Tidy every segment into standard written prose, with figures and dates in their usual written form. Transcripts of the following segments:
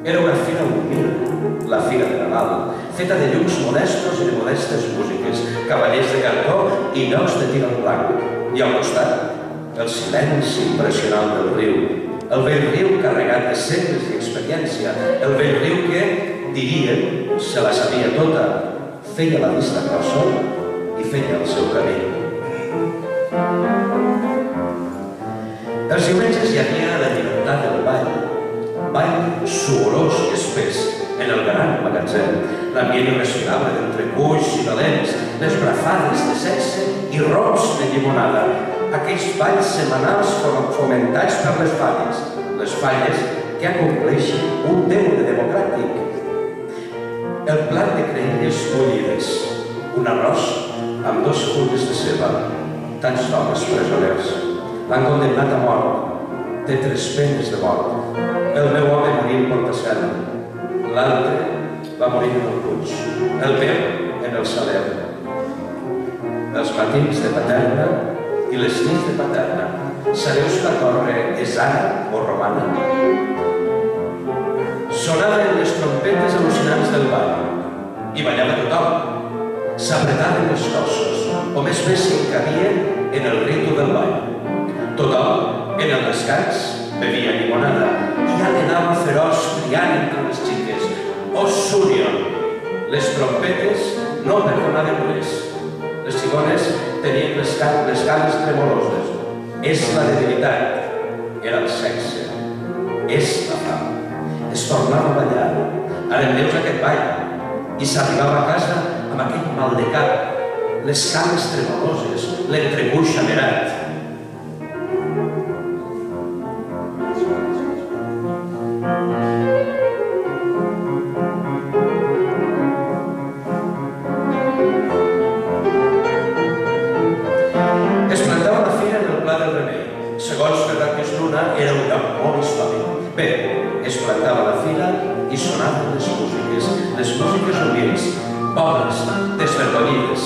Era una fira humil, la Fira de Nadal, feta de llums modestos i de modestes músiques, cavallers de cartó i llocs de tir al blanc. I al costat, el silenci impressionant del riu, el vell riu carregat de segles i experiència, el vell riu que, dirien, se la sabia tota, feia la vista grossa i feia el seu camí. Els diumenges hi havia la llibertat del ball suorós i espès en el gran magatzem, l'ambient irrespirable d'entrecuix i valents, les brafades de sexe i rops de llimonada, aquells balls setmanals fomentats per les falles que acompleixen un deure democràtic. El plat de creïlles bullides, un arròs amb 2 fulles de ceba, tants homes presoners. L'han condemnat a mort, té 3 penes de mort. El meu home morí en Portacel, l'altre va morir en el Puig, el meu en el Saler. Els matins de Paterna i les nits de Paterna, sabeu que la torre és àrab o romana? Sonaven les trompetes al·lucinants del ball i ballava tothom. S'apretaven els cossos, o més bé s'encabien en el ritu del ball. Tothom, en el descans, bevia llimonada i ja anava feroç triant entre les xiques. Oh, Súrion! Les trompetes no perdonaven res. Les xicones tenien les cames tremoloses. És la debilitat, era el sexe, és la fam. Es tornava a ballar, ara veus aquest ball, i s'arribava a casa amb aquell mal de cap, les cames tremoloses, l'entrebuix amerat. Segons Ferran Luna, era un lloc molt històric. Bé, es plantava la fila i sonaven les músiques humils, pobres, desvergonyides.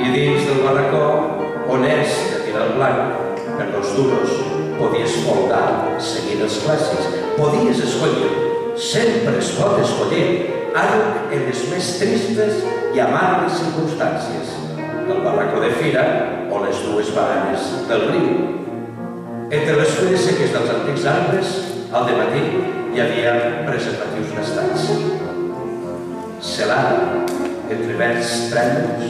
I dins del barracó, on és de tirar el blanc, per dos duros, podies folgar seguint els clàssics, podies escollir, sempre es pot escollir, ara en les més tristes i amargues circumstàncies. El barracó de fira o les 2 baranes del riu. Entre les fulles seques dels antics arbres, al dematí hi havia preservatius gastats. Celada, entre verds trèmols,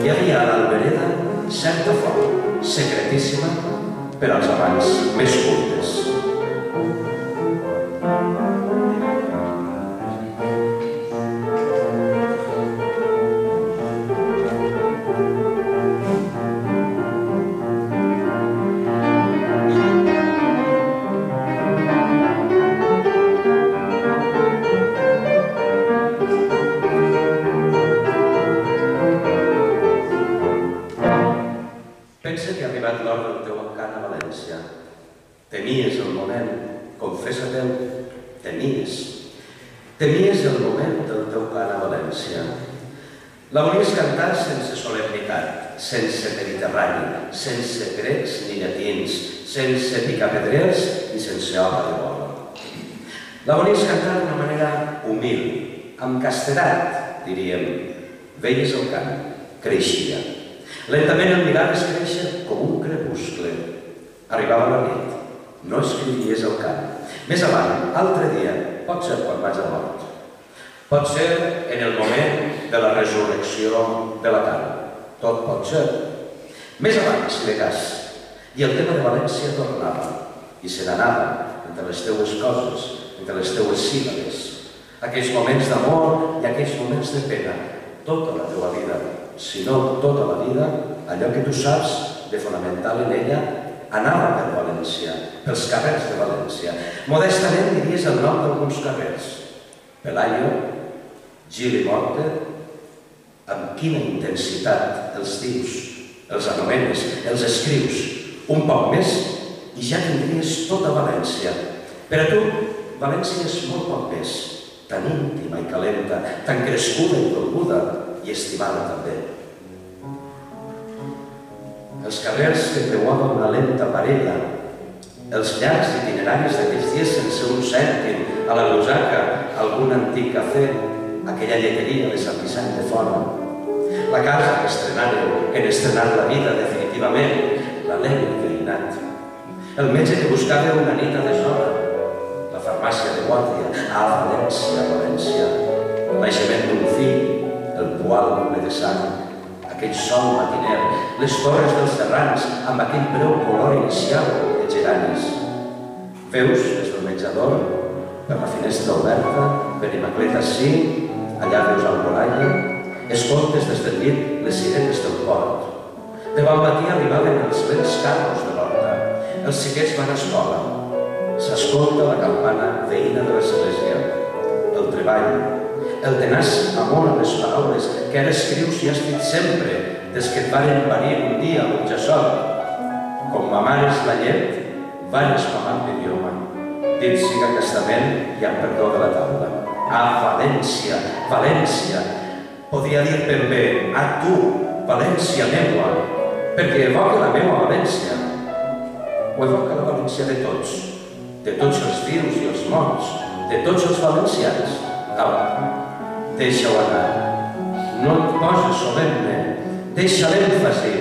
hi havia a l'albereda certa font, secretíssima per als amants més curtes. Pensa que ha arribat l'hora del teu encant a València. Tenies el moment, confessa-te'l, tenies el moment del teu cant a València. La volies cantar sense solemnitat, sense mediterrani, sense grecs ni llatins, sense picapedrers ni sense obra de bola. La volies cantar d'una manera humil, amb castedat, diríem. Veies el cant, creixia. Lentament el miraves créixer com un crepuscle. Arribava la nit, no escrivies el cant. Més avant, altre dia, pot ser quan vaig a mort. Pot ser en el moment de la resurrecció de la carn. Tot pot ser. Més avant, si de cas. I el tema de València tornava. I se n'anava entre les teues coses, entre les teues síl·labes. Aquells moments d'amor i aquells moments de pena. Tota la teva vida. Si no tota la vida, allò que tu saps de fonamental en ella anava per València, pels carrers de València. Modestament diries el nom d'alguns carrers. Pelayo, Gil i Morte, amb quina intensitat els dius, els anomenes, els escrius. Un poc més i ja tindries tota València. Per a tu, València és molt poc més, tan íntima i calenta, tan crescuda i dolguda, i estimada també. Els carrers que creuaven una lenta parella Els llargs itineraris d'aquells dies sense un cèntim, a la Lusaca, algun antic cafè, aquella lleteria de Sant Vicent de Fora, la casa que estrenàreu en estrenar la vida definitivament, l'alegre veïnat, el metge que buscava una nit a deshora, la farmàcia de guàrdia a València, el naixement d'un fill, el poal ple de sang, aquell sol matiner, les torres dels serrans amb aquell breu color inicial de geranis. Veus des del menjador, per la finestra oberta, per Imacleta sí, allà veus Alboraya, escoltes des del llit les sirenes del port. De bon matí arribaven els lents carros de l'horta, els xiquets van a escola. S'escolta la campana veïna de l'església, el treball, el tenaç amor a les paraules que ara escrius i has dit sempre des que et varen parir un dia a Burjassot. Com ma mare és la llet, vares mamant l'idioma. Dit siga testament i amb perdó de la taula. A València, València. Podia dir ben bé, a tu, València meua, perquè evoca la meua València. O evoca la València de tots els vius i els morts, de tots els valencians. Au, deixa-ho anar. No et poses solemne. Deixa l'èmfasi.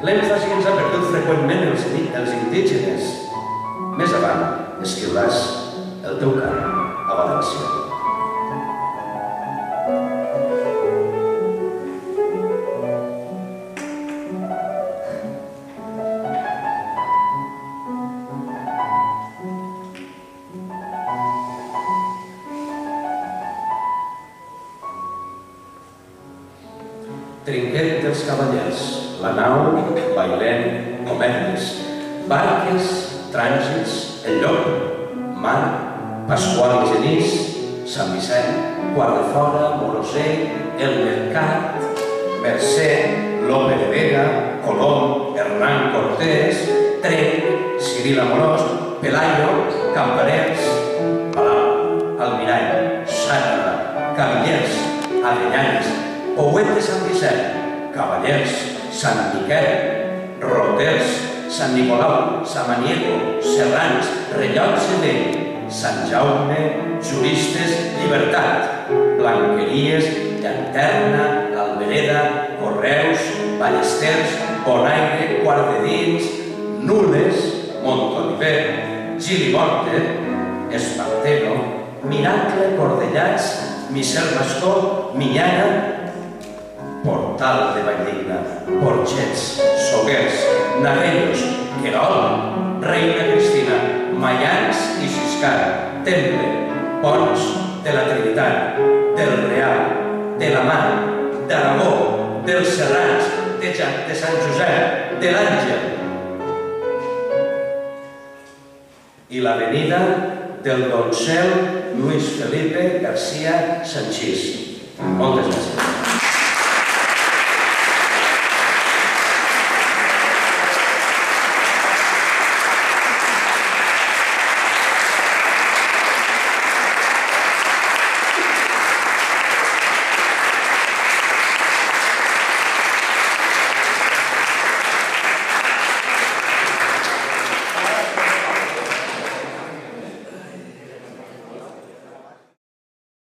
L'èmfasi ens ha perdut freqüentment els indígenes. Més avant escriuràs el teu cant a València. Trinquet dels cavallers, la nau, bailent, comèdies, barques, trànsits, el llop, mar, Pasqual i Genís, Sant Vicent, Quart de Fora, Morosell, el Mercat, Mercè, Lope de Vega, Colom, Hernán Cortés, Tren, Ciril Amorós, Pelayo, Camparers, Palau, Almirall, Sàrrega, Cavallers, Avellanes, Pouet de Sant Vicent, Cavallers, Sant Miquel, Roters, Sant Nicolau, Samaniego, Serrans, Rellots de Vell, Sant Jaume, Juristes, Llibertat, Blanqueries, Llanterna, Albereda, Correus, Ballesters, Bonaire, Guardedins, Nules, Montoliver, Gilimonte, Espartero, Miracle, Cordellats, Miser Mascó, Minyana, Portal de Valldigna, Porxets, Soguers, Naguellos, Querol, Reina Cristina, Mayans i Siscar, Temple, Ponts de la Trinitat, del Real, de la Mar, d'Aragó, dels Serrans, de Sant Josep, de l'Àngel. I l'avenida del Doncel Luis Felipe García Sanchís. Moltes gràcies.